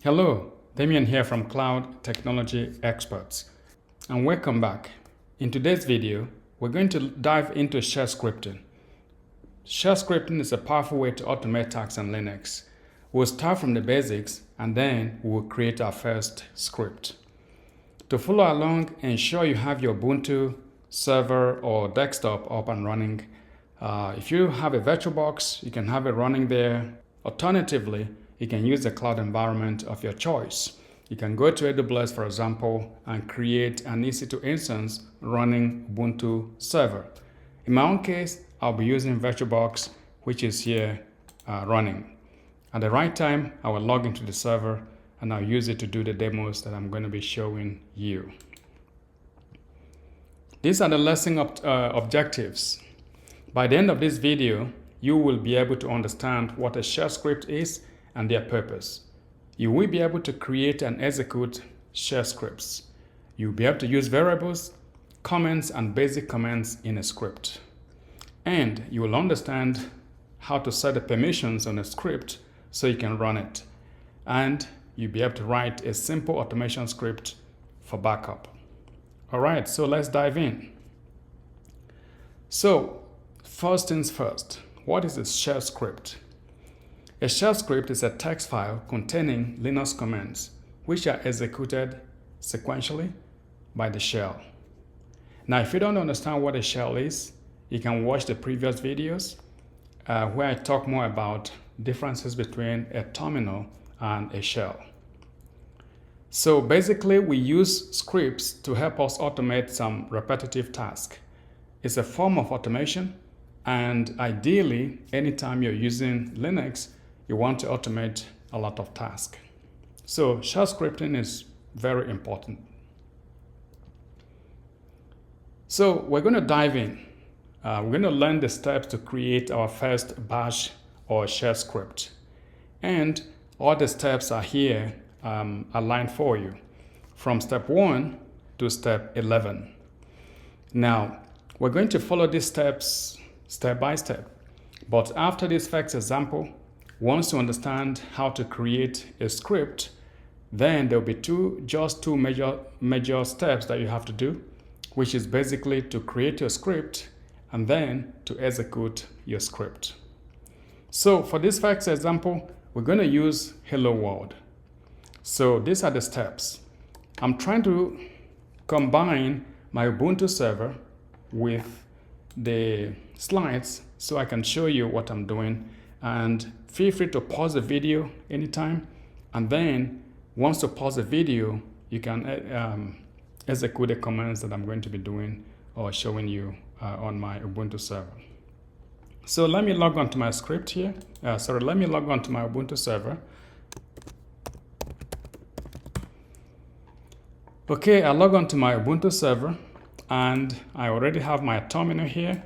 Hello, Damien here from Cloud Technology Experts, and welcome back. In today's video, we're going to dive into shell scripting. Shell scripting is a powerful way to automate tasks on Linux. We'll start from the basics and then we'll create our first script. To follow along, ensure you have your Ubuntu server or desktop up and running. If you have a VirtualBox, you can have it running there. Alternatively, you can use the cloud environment of your choice. You can go to AWS, for example, and create an EC2 instance running Ubuntu server. In my own case, I'll be using VirtualBox, which is here running. At the right time, I will log into the server and I'll use it to do the demos that I'm going to be showing you. These are the lesson objectives. By the end of this video, you will be able to understand what a shell script is and their purpose. You will be able to create and execute shell scripts. You'll be able to use variables, comments, and basic commands in a script. And you will understand how to set the permissions on a script so you can run it. And you'll be able to write a simple automation script for backup. All right, so let's dive in. So, first things first, what is a shell script? A shell script is a text file containing Linux commands which are executed sequentially by the shell. Now, if you don't understand what a shell is, you can watch the previous videos where I talk more about differences between a terminal and a shell. So basically, we use scripts to help us automate some repetitive tasks. It's a form of automation, and ideally, anytime you're using Linux, you want to automate a lot of tasks. So shell scripting is very important. So we're going to dive in. We're going to learn the steps to create our first bash or shell script. And all the steps are here aligned for you from step 1 to step 11. Now, we're going to follow these steps step by step. But after this first example, once you understand how to create a script, then there'll be just two major steps that you have to do, which is basically to create your script and then to execute your script. So for this first example, we're going to use Hello World. So these are the steps. I'm trying to combine my Ubuntu server with the slides so I can show you what I'm doing, and feel free to pause the video anytime, and then once you pause the video you can execute the commands that I'm going to be doing or showing you on my Ubuntu server. So let me log on to my script here. Let me log on to my Ubuntu server. Okay, I log on to my Ubuntu server and I already have my terminal here,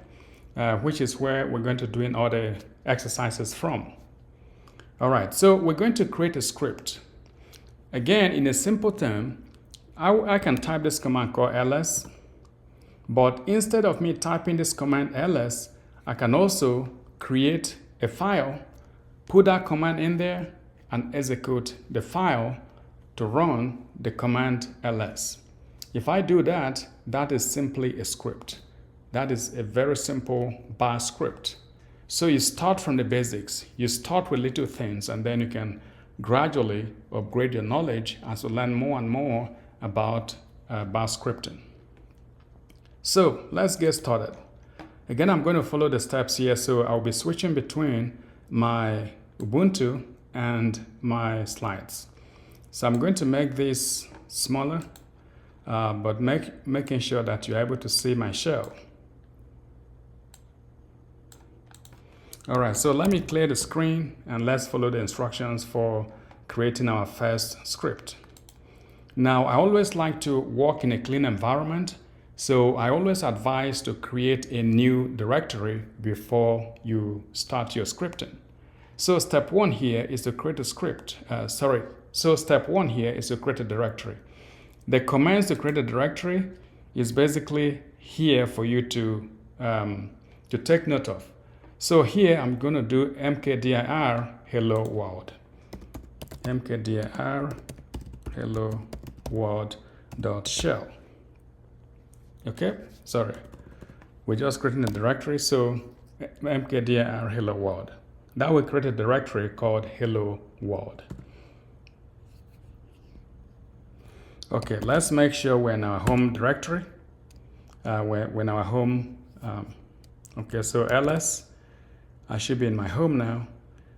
which is where we're going to do all the exercises from. All right, so we're going to create a script. Again, in a simple term, I can type this command called ls, but instead of me typing this command ls, I can also create a file, put that command in there, and execute the file to run the command ls. If I do that, that is simply a script. That is a very simple bash script. So you start from the basics. You start with little things, and then you can gradually upgrade your knowledge as you learn more and more about bash scripting. So let's get started. Again, I'm going to follow the steps here. So I'll be switching between my Ubuntu and my slides. So I'm going to make this smaller, but making sure that you're able to see my shell. All right, so let me clear the screen and let's follow the instructions for creating our first script. Now, I always like to work in a clean environment, so I always advise to create a new directory before you start your scripting. So step 1 here is to create a script. So step 1 here is to create a directory. The commands to create a directory is basically here for you to take note of. So here I'm going to do mkdir hello world. mkdir hello world dot shell. Okay, sorry, we're just creating a directory, so mkdir hello world. That will create a directory called hello world. Okay, let's make sure we're in our home directory. We're in our home. Okay, so ls, I should be in my home now.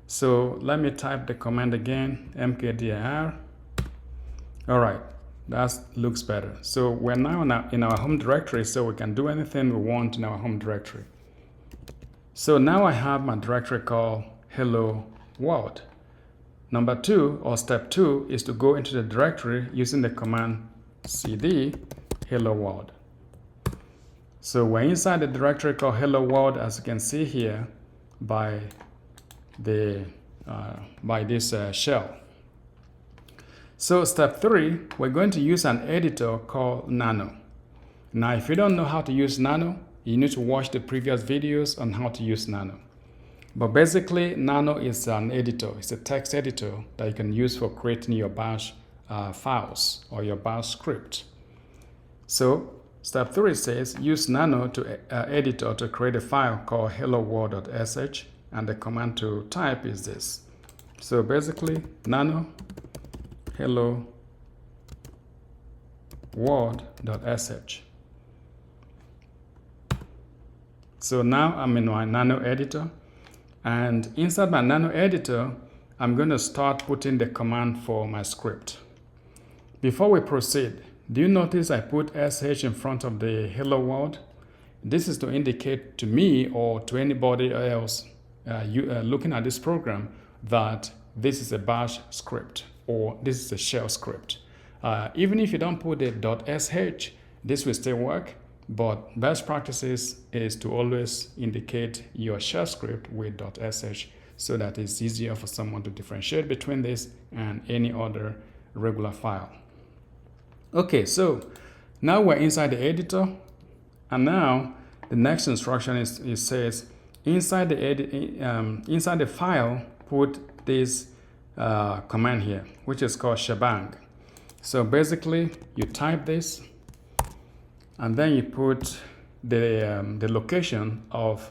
So let me type the command again, mkdir. All right, that looks better. So we're now in our home directory, so we can do anything we want in our home directory. So now I have my directory called hello world. Number 2, or step 2, is to go into the directory using the command cd hello world. So we're inside the directory called hello world, as you can see here by this shell. So step 3, we're going to use an editor called Nano. Now, if you don't know how to use Nano, you need to watch the previous videos on how to use Nano. But basically, Nano is an editor. It's a text editor that you can use for creating your bash files or your bash script. So step 3 says use Nano to editor to create a file called hello world.sh, and the command to type is this. So basically, Nano hello world.sh. So now I'm in my Nano editor. And inside my Nano editor, I'm going to start putting the command for my script. Before we proceed, do you notice I put sh in front of the hello world? This is to indicate to me or to anybody else looking at this program that this is a bash script or this is a shell script. Even if you don't put the .sh, this will still work. But best practices is to always indicate your shell script with .sh so that it's easier for someone to differentiate between this and any other regular file. Okay, so now we're inside the editor, and now the next instruction it says inside the file put this command here, which is called shebang. So basically, you type this. And then you put the location of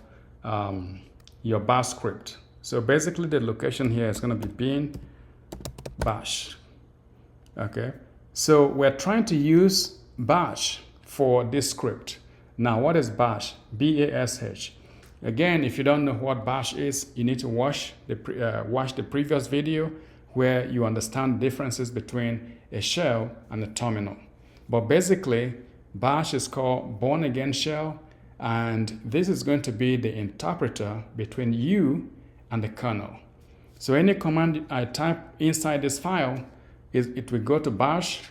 your bash script. So basically the location here is going to be bin bash. Okay. So we're trying to use bash for this script. Now what is bash? B-A-S-H. Again, if you don't know what bash is, you need to watch the previous video where you understand differences between a shell and a terminal. But basically, bash is called born again shell, and this is going to be the interpreter between you and the kernel. So any command I type inside this file, it will go to bash,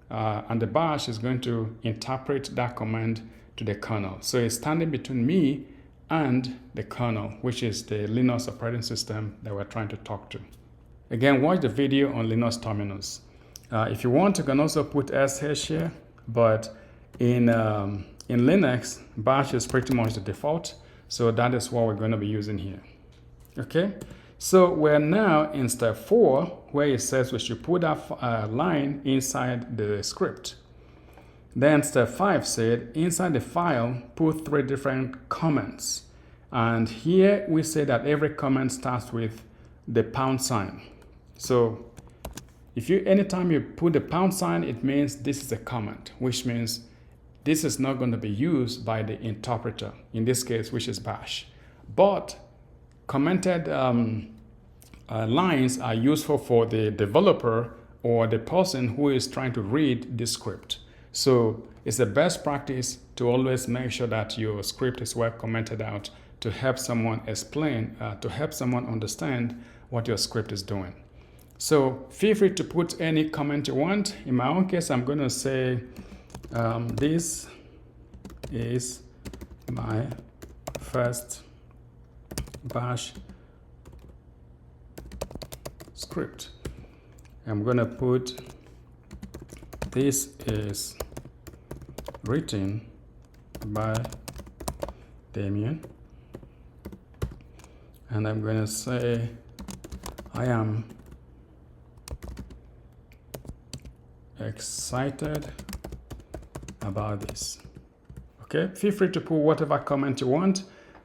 and the bash is going to interpret that command to the kernel. So it's standing between me and the kernel, which is the Linux operating system that we're trying to talk to. Again, watch the video on Linux terminals. If you want, you can also put sh here, but in Linux, bash is pretty much the default, so that is what we're going to be using here. Okay, so we're now in step 4, where it says we should put that line inside the script. Then step 5 said inside the file put 3 different comments, and here we say that every comment starts with the £. So anytime you put the £, it means this is a comment, which means this is not going to be used by the interpreter, in this case, which is bash. But commented lines are useful for the developer or the person who is trying to read this script. So it's the best practice to always make sure that your script is well commented out to help someone explain, to help someone understand what your script is doing. So feel free to put any comment you want. In my own case, I'm going to say, this is my first bash script. I'm going to put this is written by Damien, and I'm going to say I am excited about this. Okay, feel free to put whatever comment you want.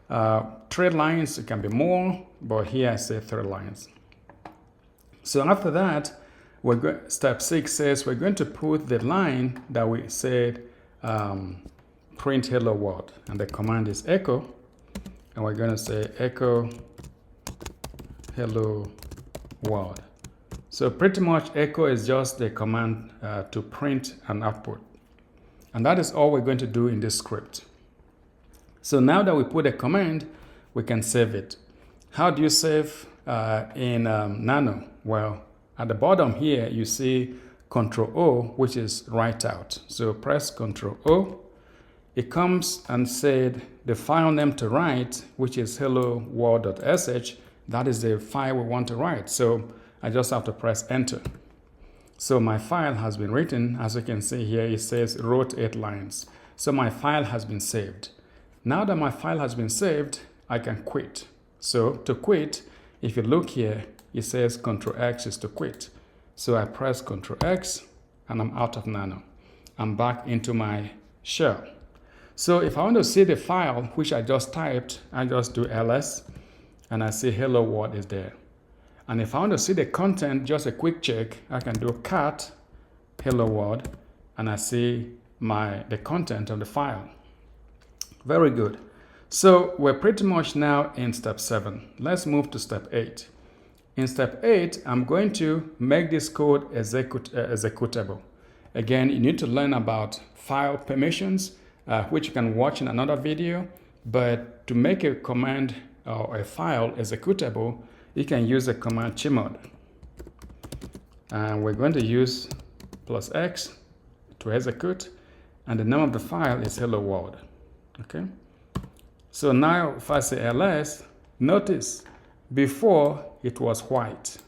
3 lines, it can be more, but here I say 3 lines. So after that, step 6 says we're going to put the line that we said print hello world, and the command is echo, and we're going to say echo hello world. So pretty much echo is just the command to print an output, and that is all we're going to do in this script. So now that we put a command, we can save it. How do you save in Nano? Well, at the bottom here, you see Control O, which is write out. So press Control O. It comes and said the file name to write, which is hello world.sh. That is the file we want to write. So I just have to press enter. So my file has been written. As you can see here, it says wrote 8 lines. So my file has been saved. Now that my file has been saved, I can quit. So to quit, if you look here, it says Ctrl X is to quit. So I press Ctrl X and I'm out of Nano. I'm back into my shell. So if I want to see the file, which I just typed, I just do ls and I see hello world is there. And if I want to see the content, just a quick check, I can do cat hello world and I see the content of the file. Very good. So we're pretty much now in step 7. Let's move to step 8. In step 8, I'm going to make this code executable. Again, you need to learn about file permissions, which you can watch in another video. But to make a command or a file executable, you can use the command chmod. And we're going to use +X to execute. And the name of the file is hello world. Okay. So now if I say ls, notice before it was white.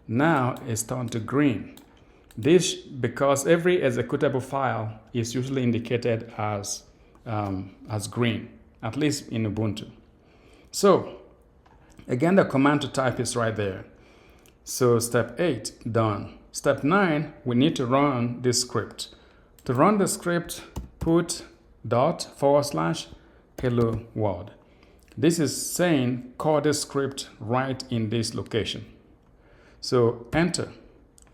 Now it's turned to green. This because every executable file is usually indicated as green, at least in Ubuntu. So again, the command to type is right there. So step 8, done. Step 9, we need to run this script. To run the script, put /hello world. This is saying call this script right in this location. So enter,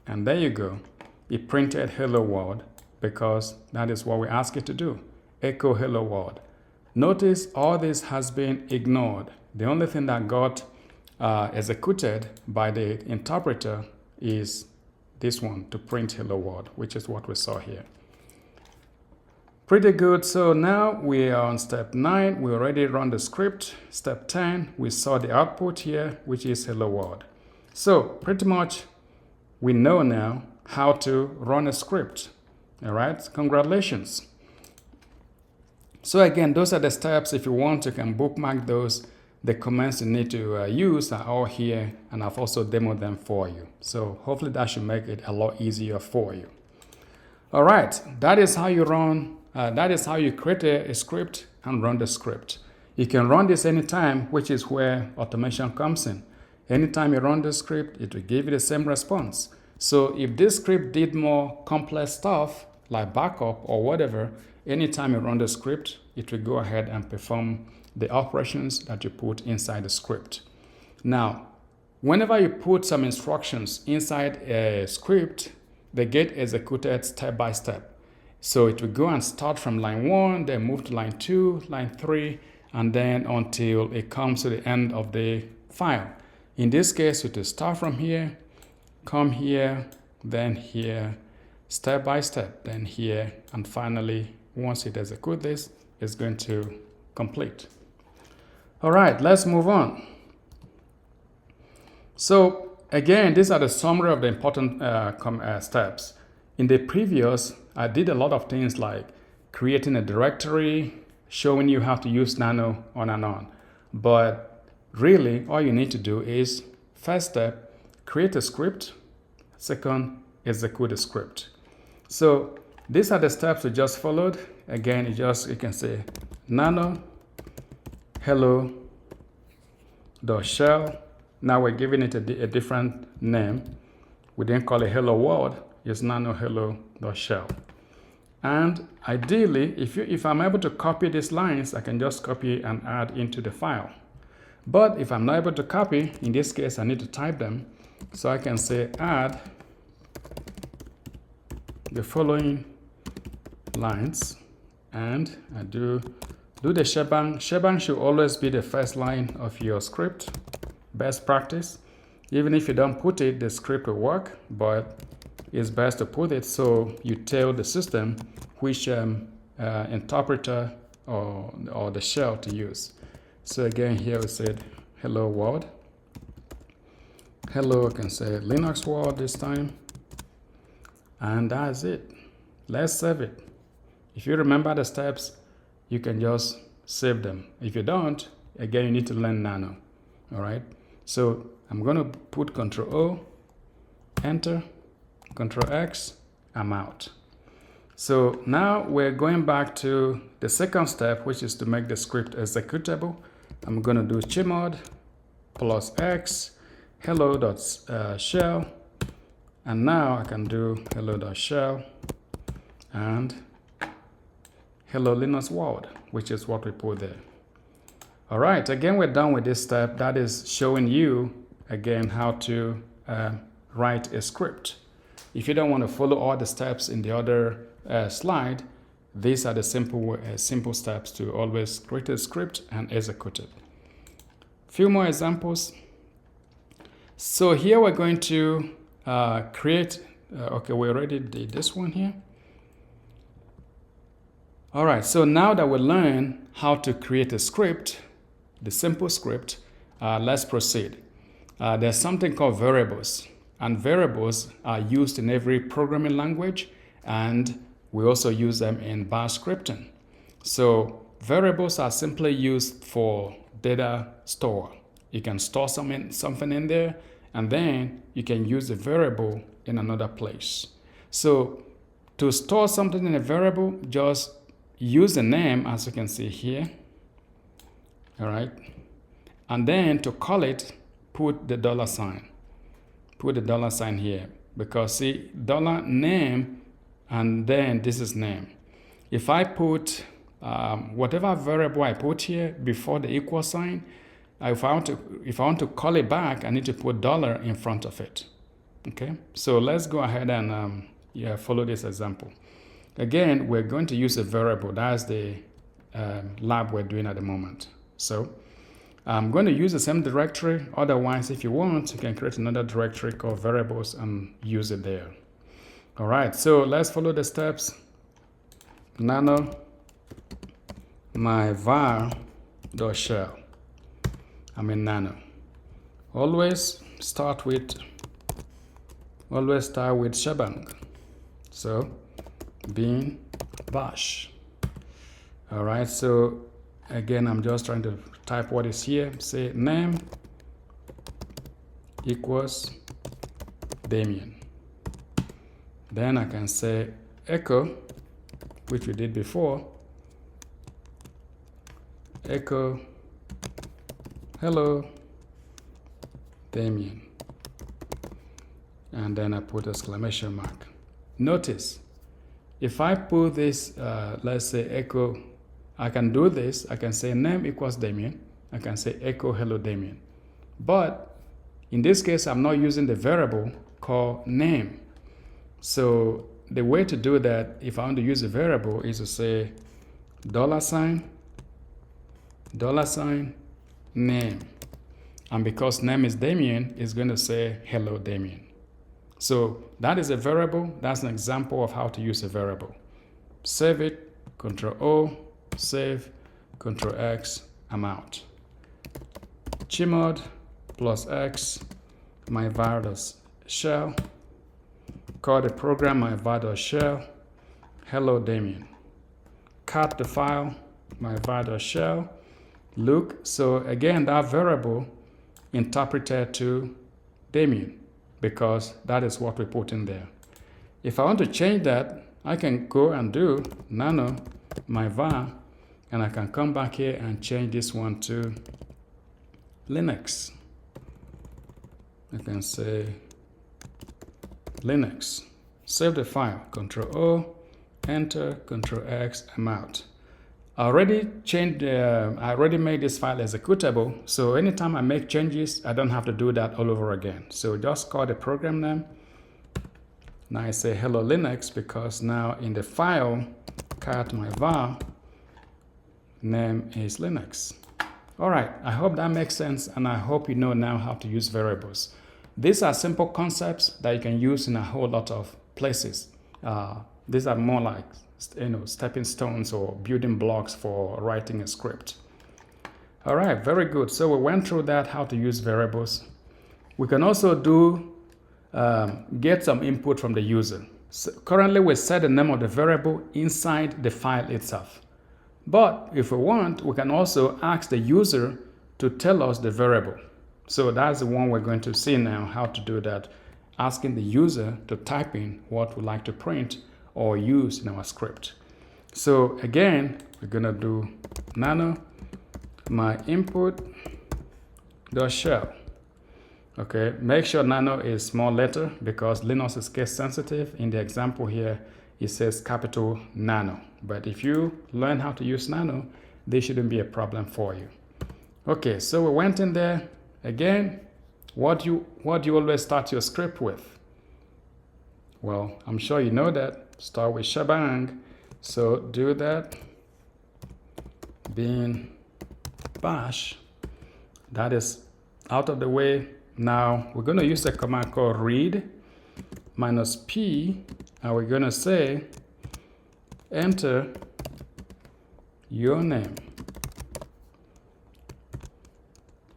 and there you go. It printed hello world because that is what we ask it to do. Echo hello world. Notice all this has been ignored. The only thing that got executed by the interpreter is this one, to print hello world, which is what we saw here. Pretty good. So now we are on step 9. We already run the script. Step 10, we saw the output here, which is hello world. So pretty much we know now how to run a script. All right, congratulations. So again, those are the steps. If you want, you can bookmark those. The commands you need to use are all here, and I've also demoed them for you. So hopefully that should make it a lot easier for you. All right, that is how you run. That is how you create a script and run the script. You can run this anytime, which is where automation comes in. Anytime you run the script, it will give you the same response. So if this script did more complex stuff, like backup or whatever, anytime you run the script, it will go ahead and perform the operations that you put inside the script. Now, whenever you put some instructions inside a script, they get executed step by step. So it will go and start from line 1, then move to line 2, line 3, and then until it comes to the end of the file. In this case, it will start from here, come here, then here, step by step, then here, and finally, once it executes this, it's going to complete. All right, let's move on. So again, these are the summary of the important steps. In the previous, I did a lot of things like creating a directory, showing you how to use Nano, on and on. But really, all you need to do is, first step, create a script. Second, execute a script. So these are the steps we just followed. Again, you can say nano hello.shell. Now we're giving it a different name. We didn't call it hello world. is nano hello.shell. And ideally, if I'm able to copy these lines, I can just copy and add into the file. But if I'm not able to copy, in this case, I need to type them. So I can say add the following lines, and I do the shebang. Shebang should always be the first line of your script. Best practice. Even if you don't put it, the script will work, but it's best to put it so you tell the system which interpreter or the shell to use. So again, here we said hello world. Hello, I can say Linux world this time. And that's it. Let's save it. If you remember the steps, you can just save them. If you don't, again, you need to learn nano. All right. So I'm going to put Control O, enter, Control X, I'm out. So now we're going back to the second step, which is to make the script executable. I'm going to do chmod plus X, hello.shell. And now I can do hello.shell and hello Linux world, which is what we put there. All right, again, we're done with this step. That is showing you, again, how to write a script. If you don't want to follow all the steps in the other slide, these are the simple steps to always create a script and execute it. Few more examples. So here we're going to create, okay, we already did this one here. All right, so now that we learn how to create a script, the simple script, let's proceed. There's something called variables, and variables are used in every programming language, and we also use them in bash scripting. So variables are simply used for data store. You can store something in there, and then you can use the variable in another place. So to store something in a variable, just use the name, as you can see here. All right. And then to call it, put the $sign. Put the $sign here, because see, $name, and then this is name. If I put whatever variable I put here before the equal sign, if I want to call it back, I need to put $ in front of it. Okay. So let's go ahead and follow this example. Again, we're going to use a variable. That's the lab we're doing at the moment. So I'm going to use the same directory. Otherwise, if you want, you can create another directory called variables and use it there. All right, so let's follow the steps. Nano my var.shell. I'm in nano. Always start with shebang. So bin bash. All right, so again, I'm just trying to type what is here. Say name equals Damien. Then I can say echo, which we did before, echo hello Damien, and then I put exclamation mark. Notice if I put this, let's say echo, I can do this. I can say name equals Damien. I can say echo hello Damien. But in this case, I'm not using the variable called name. So the way to do that, if I want to use a variable, is to say $sign name. And because name is Damien, it's going to say hello Damien. So that is a variable. That's an example of how to use a variable. Save it, Control O, save, Control X, I'm out. Chmod plus X, my var.shell, call the program my var.shell, hello Damien. Cut the file, my var.shell, look, so again, that variable interpreted to Damien, because that is what we put in there. If I want to change that, I can go and do nano my var, and I can come back here and change this one to Linux. I can say Linux. save the file, Control O, enter, Control X, I'm out. I already made this file executable, so anytime I make changes, I don't have to do that all over again. So just call the program name. Now I say hello Linux because now in the file, cat my var, name is Linux. All right, I hope that makes sense, and I hope you know now how to use variables. These are simple concepts that you can use in a whole lot of places. These are more like stepping stones or building blocks for writing a script. All right, very good. So we went through that, how to use variables. We can also do get some input from the user. So currently, we set the name of the variable inside the file itself. But if we want, we can also ask the user to tell us the variable. So that's the one we're going to see now, how to do that, asking the user to type in what we'd like to print or use in our script. So again, we're going to do nano my input dot shell. Okay, make sure nano is small letter because Linux is case sensitive. In the example here, it says capital nano. But if you learn how to use nano, this shouldn't be a problem for you. Okay, so we went in there. Again, what do you always start your script with? Well, I'm sure you know that. Start with shebang. So do that. Bin bash. That is out of the way. Now we're going to use a command called read -p, and we're going to say enter your name.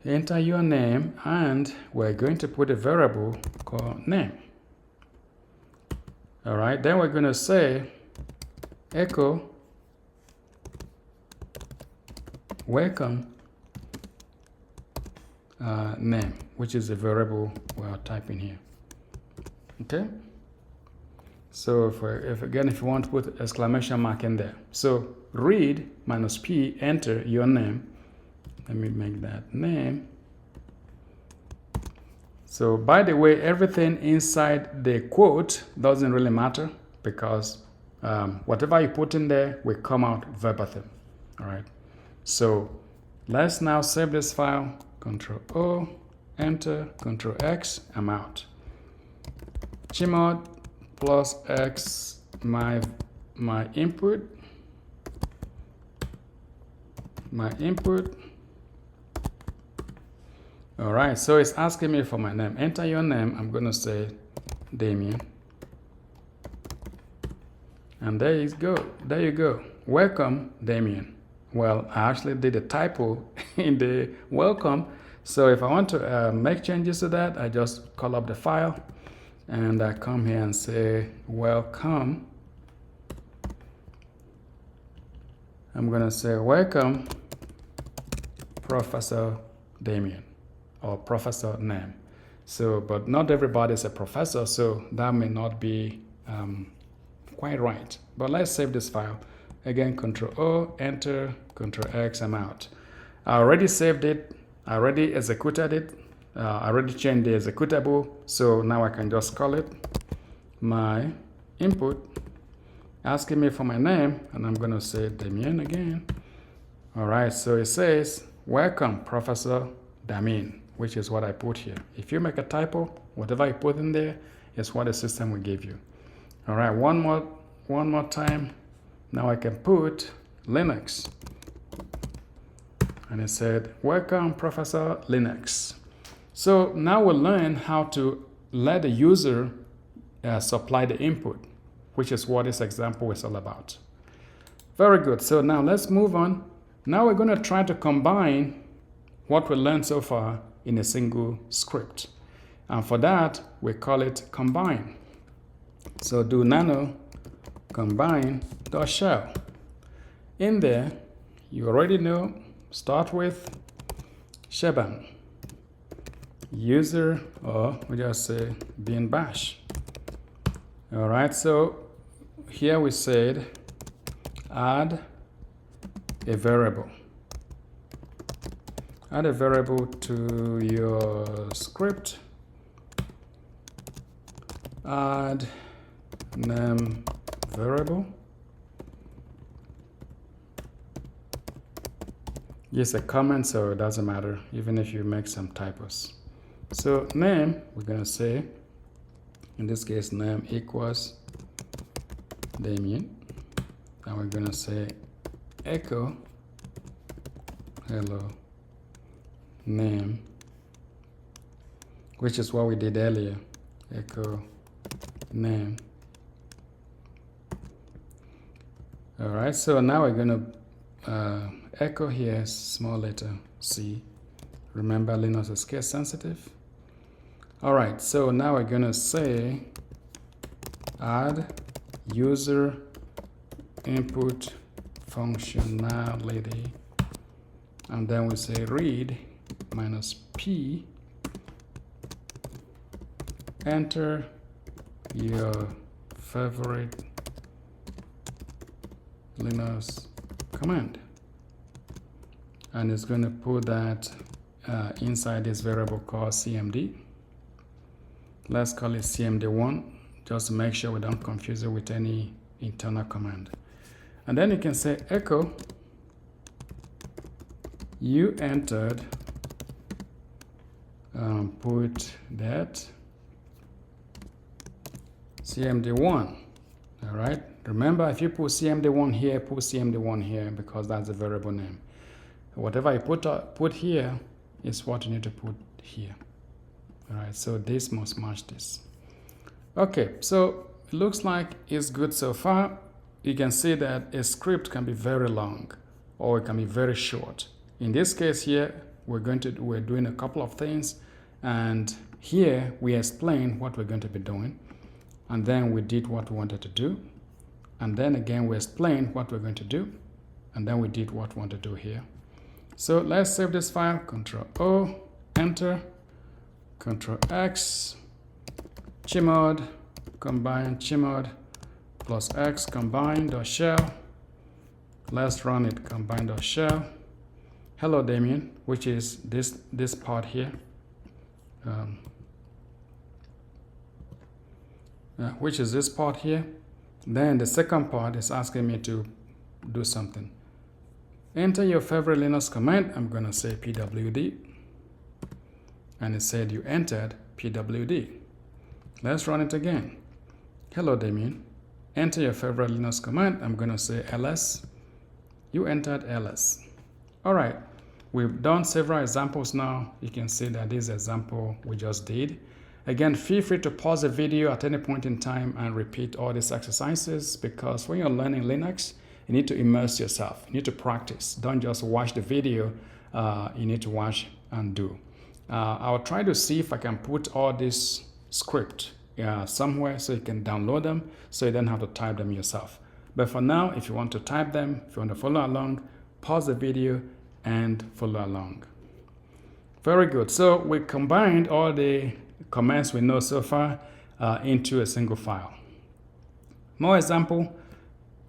Enter your name, and we're going to put a variable called name. All right, then we're going to say echo welcome name, which is a variable we're typing here. Okay, so if you want to put exclamation mark in there, so read -p, enter your name. Let me make that name. So by the way, everything inside the quote doesn't really matter because whatever you put in there will come out verbatim. All right, so let's now save this file. Control O, enter, Control X, I'm out. Gmod plus X, my input. All right, so it's asking me for my name. Enter your name. I'm going to say Damien. And there you go. There you go. Welcome, Damien. Well, I actually did a typo in the welcome. So if I want to make changes to that, I just call up the file and I come here and say welcome. I'm going to say welcome, Professor Damien, or professor name. So, but not everybody is a professor, so that may not be quite right. But let's save this file. Again, Control O, enter, Control X, I'm out. I already saved it. I already executed it. I already changed the executable. So now I can just call it my input, asking me for my name, and I'm going to say Damien again. All right, so it says, welcome, Professor Damien, which is what I put here. If you make a typo, whatever you put in there is what the system will give you. All right, one more time. Now I can put Linux. And it said, welcome, Professor Linux. So now we'll learn how to let the user supply the input, which is what this example is all about. Very good. So now let's move on. Now we're going to try to combine what we learned so far in a single script. And for that, we call it combine. So do nano combine.shell. In there, you already know, start with shebang. User, or we just say bin bash. All right, so here we said add a variable. Add a variable to your script. Add name variable. It's a comment, so it doesn't matter, even if you make some typos. So name, we're gonna say, in this case, name equals Damien. And we're gonna say echo hello name, which is what we did earlier. Echo name. All right, so now we're gonna echo here small letter c. Remember, Linux is case sensitive. All right, so now we're gonna say add user input functionality, and then we say read -p, enter your favorite Linux command, and it's going to put that inside this variable called cmd. Let's call it cmd1, just to make sure we don't confuse it with any internal command. And then you can say echo you entered, put that cmd1. All right, remember, if you put cmd1 here, put cmd1 here, because that's the variable name. Whatever you put here is what you need to put here. All right, so this must match this. Okay, so it looks like it's good so far. You can see that a script can be very long or it can be very short. In this case here, we're doing a couple of things, and here we explain what we're going to be doing, and then we did what we wanted to do, and then again we explain what we're going to do, and then we did what we want to do here. So let's save this file. Control O, enter, Control X, chmod, combine chmod plus X combine.shell. Let's run it, combine.shell. Hello Damien, which is this part here. Which is this part here. Then the second part is asking me to do something. Enter your favorite Linux command. I'm going to say pwd. And it said you entered pwd. Let's run it again. Hello Damien. Enter your favorite Linux command. I'm going to say ls. You entered ls. All right. We've done several examples now. You can see that this example we just did. Again, feel free to pause the video at any point in time and repeat all these exercises, because when you're learning Linux, you need to immerse yourself. You need to practice. Don't just watch the video. You need to watch and do. I'll try to see if I can put all this script somewhere so you can download them, so you don't have to type them yourself. But for now, if you want to type them, if you want to follow along, pause the video and follow along. Very good. So we combined all the commands we know so far into a single file. More example.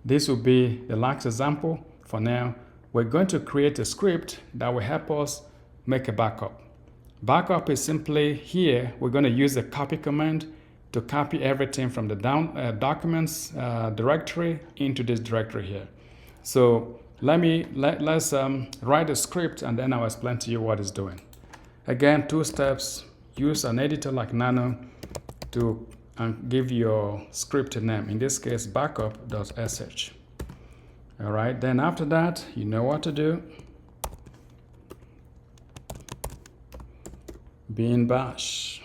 This will be the last example. For now, we're going to create a script that will help us make a backup. Backup is simply here. We're going to use the copy command to copy everything from the documents directory into this directory here. So let's write a script, and then I'll explain to you what it's doing. Again, 2 steps. Use an editor like Nano to give your script a name. In this case, backup.sh. All right, then after that, you know what to do. Bin bash,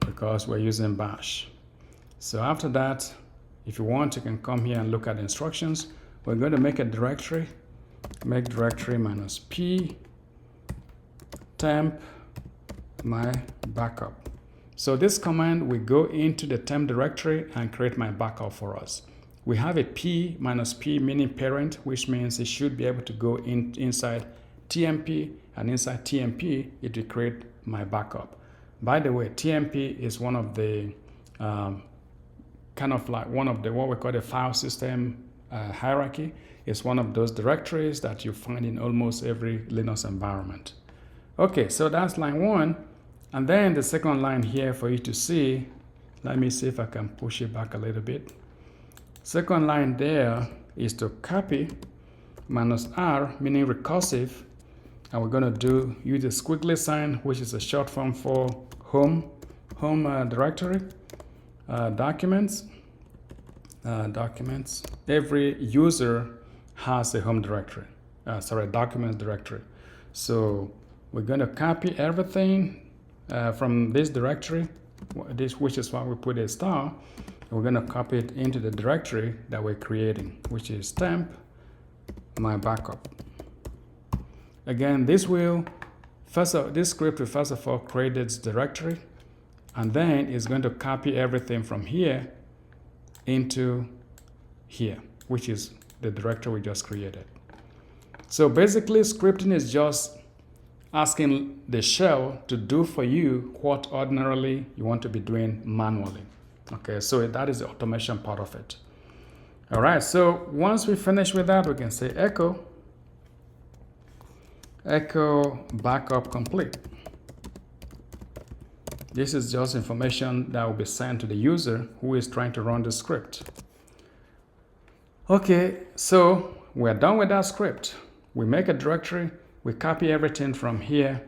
because we're using bash. So after that, if you want, you can come here and look at the instructions. We're going to make a directory. Make directory -p temp my backup. So this command will go into the temp directory and create my backup for us. We have a p -p meaning parent, which means it should be able to go inside tmp, and inside tmp it will create my backup. By the way, tmp is one of the kind of like one of the what we call the file system hierarchy. It's one of those directories that you find in almost every Linux environment. Okay, so that's line 1. And then the second line here for you to see, Let me see if I can push it back a little bit. Second line there is to copy -R, meaning recursive, and we're going to use the squiggly sign, which is a short form for home directory, documents. Every user has a home directory, documents directory. So we're going to copy everything from this directory, which is why we put a star. We're going to copy it into the directory that we're creating, which is temp my backup. Again, this script will first of all create its directory, and then it's going to copy everything from here into here, which is the directory we just created. So basically, scripting is just asking the shell to do for you what ordinarily you want to be doing manually. Okay, so that is the automation part of it. All right, so once we finish with that, we can say echo backup complete. This is just information that will be sent to the user who is trying to run the script. Okay, so we're done with that script. We make a directory, we copy everything from here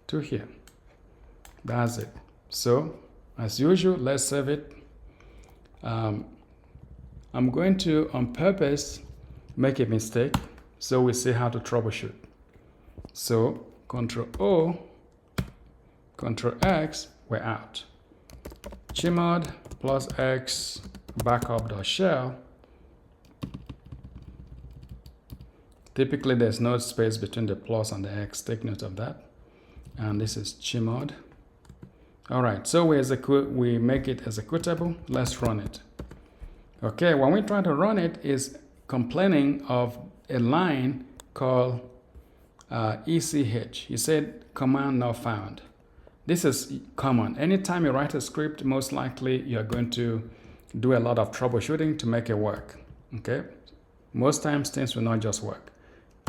to here. That's it. So, as usual, let's save it. I'm going to, on purpose, make a mistake so we see how to troubleshoot. So, Control O, Control X, we're out. Chmod +X backup.shell. Typically, there's no space between the plus and the X. Take note of that. And this is chmod. All right, so we make it executable. Let's run it. Okay, when we try to run it, it's complaining of a line called ECH. You said command not found. This is common. Anytime you write a script, most likely you're going to do a lot of troubleshooting to make it work. Okay, most times things will not just work.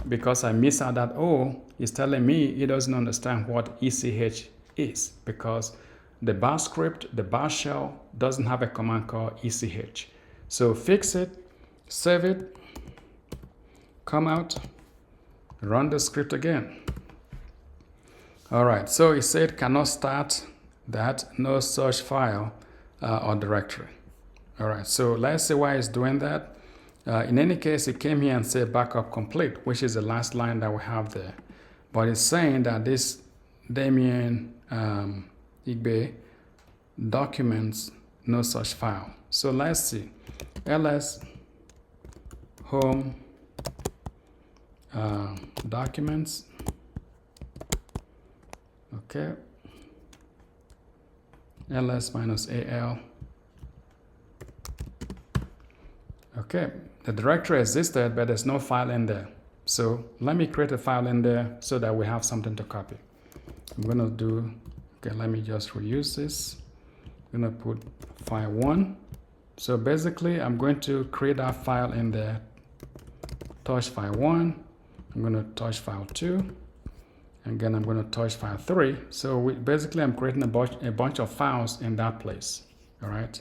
Because I miss out that O, it's telling me it doesn't understand what ECH is, because the bash script, the bash shell, doesn't have a command called ECH. So fix it, save it, come out, run the script again. All right, so it said cannot start that, no such file or directory. All right, so let's see why it's doing that. In any case, it came here and said backup complete, which is the last line that we have there. But it's saying that this Damien Igbe documents no such file. So let's see. ls home documents. Okay. ls-al. Okay, the directory existed, but there's no file in there. So let me create a file in there so that we have something to copy. I'm going to do, okay, let me just reuse this. I'm going to put file 1. So basically, I'm going to create that file in there. Touch file 1. I'm going to touch file 2. And then I'm going to touch file 3. So basically, I'm creating a bunch of files in that place. All right.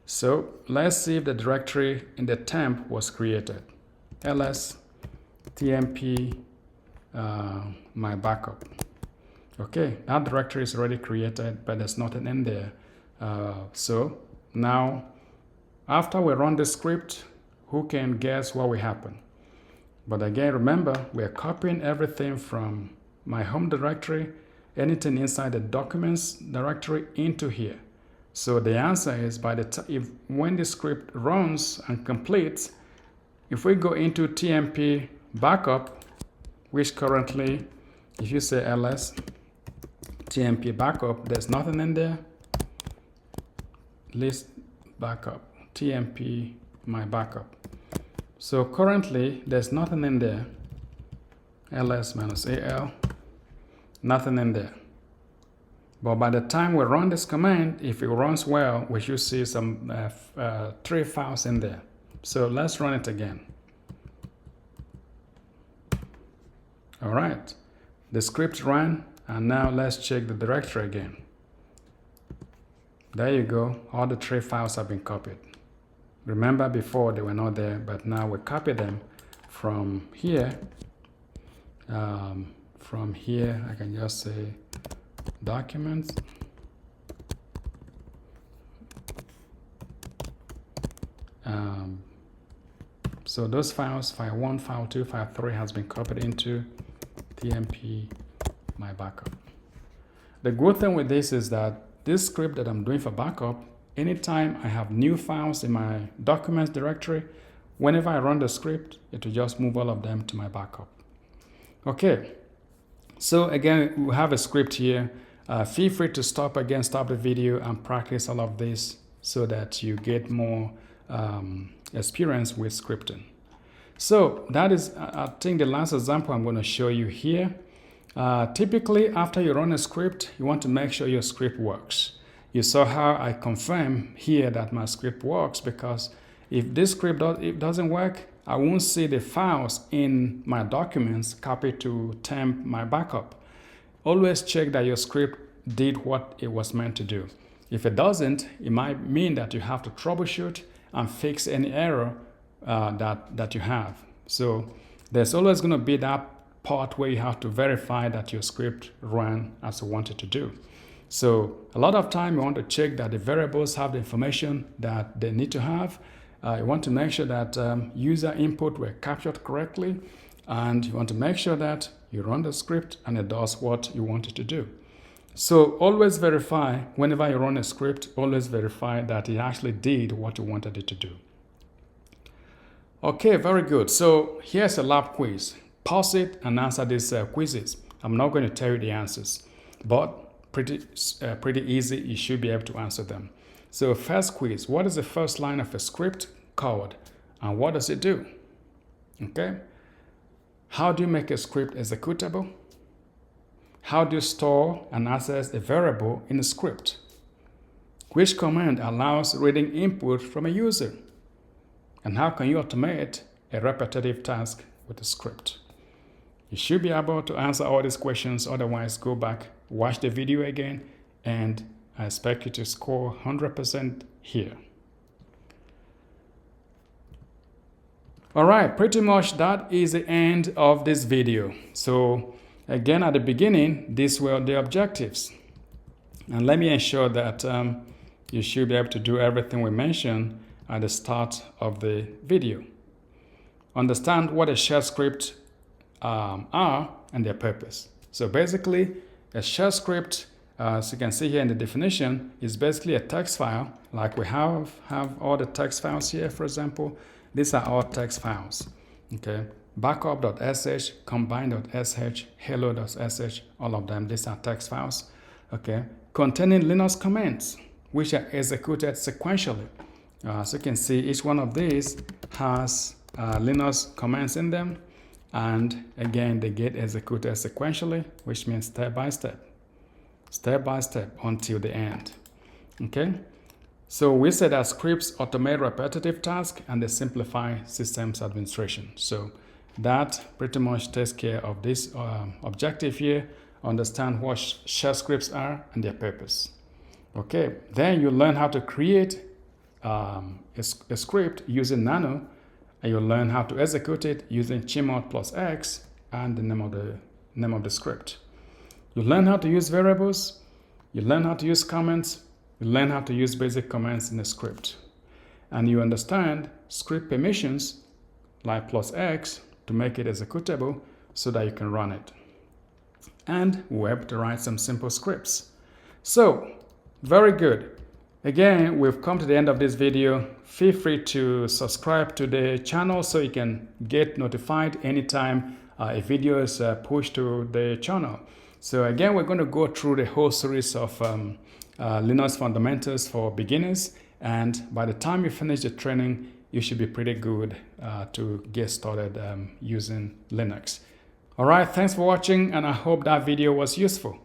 So let's see if the directory in the temp was created. ls tmp my backup. Okay, that directory is already created, but there's nothing in there. So now, after we run the script, who can guess what will happen? But again, remember, we're copying everything from my home directory, anything inside the documents directory into here. So the answer is when the script runs and completes, if we go into tmp backup, which currently, if you say ls tmp backup, there's nothing in there. List backup, tmp my backup. So currently, there's nothing in there. ls-al, nothing in there. But by the time we run this command, if it runs well, we should see some 3 files in there. So let's run it again. All right, the script ran, and now let's check the directory again. There you go. All the 3 files have been copied. Remember before they were not there, but now we copy them from here. From here, I can just say documents. So those files, file 1, file 2, file 3 has been copied into tmp my backup. The good thing with this is that this script that I'm doing for backup, anytime I have new files in my documents directory, whenever I run the script, it will just move all of them to my backup. Okay, so again, we have a script here. Feel free to stop the video and practice all of this so that you get more experience with scripting. So that is, I think, the last example I'm going to show you here. Typically, after you run a script, you want to make sure your script works. You saw how I confirm here that my script works, because if this script doesn't work, I won't see the files in my documents copied to temp my backup. Always check that your script did what it was meant to do. If it doesn't, it might mean that you have to troubleshoot and fix any error that you have. So there's always going to be that part where you have to verify that your script ran as you want it to do. So a lot of time you want to check that the variables have the information that they need to have. You want to make sure that user input were captured correctly, and you want to make sure that you run the script and it does what you want it to do. So always verify, whenever you run a script, always verify that it actually did what you wanted it to do. Okay, very good. So here's a lab quiz. Pause it and answer these quizzes. I'm not going to tell you the answers, but pretty easy. You should be able to answer them. So first quiz, what is the first line of a script code and what does it do? Okay. How do you make a script executable? How do you store and access a variable in a script? Which command allows reading input from a user? And how can you automate a repetitive task with a script? You should be able to answer all these questions. Otherwise, go back, watch the video again, and I expect you to score 100% here. All right, pretty much that is the end of this video. So again, at the beginning, these were the objectives. And let me ensure that you should be able to do everything we mentioned at the start of the video. Understand what a shell script are and their purpose. So basically, a shell script, as you can see here in the definition, is basically a text file. Like we have all the text files here, for example. These are all text files. Okay, backup.sh, combine.sh, hello.sh, all of them, these are text files. Okay, containing Linux commands, which are executed sequentially. So you can see each one of these has Linux commands in them. And again, they get executed sequentially, which means step by step until the end. Okay, so we said that scripts automate repetitive tasks and they simplify systems administration. So that pretty much takes care of this objective here. Understand what shell scripts are and their purpose. Okay, then you learn how to create a script using Nano, and you'll learn how to execute it using chmod plus x and the name of the script. You learn how to use variables, you learn how to use comments, you learn how to use basic commands in a script. And you understand script permissions like plus x to make it executable so that you can run it. And we're able to write some simple scripts. So, very good. Again, we've come to the end of this video. Feel free to subscribe to the channel so you can get notified anytime a video is pushed to the channel. So again, we're going to go through the whole series of Linux fundamentals for beginners. And by the time you finish the training, you should be pretty good to get started using Linux. All right, thanks for watching, and I hope that video was useful.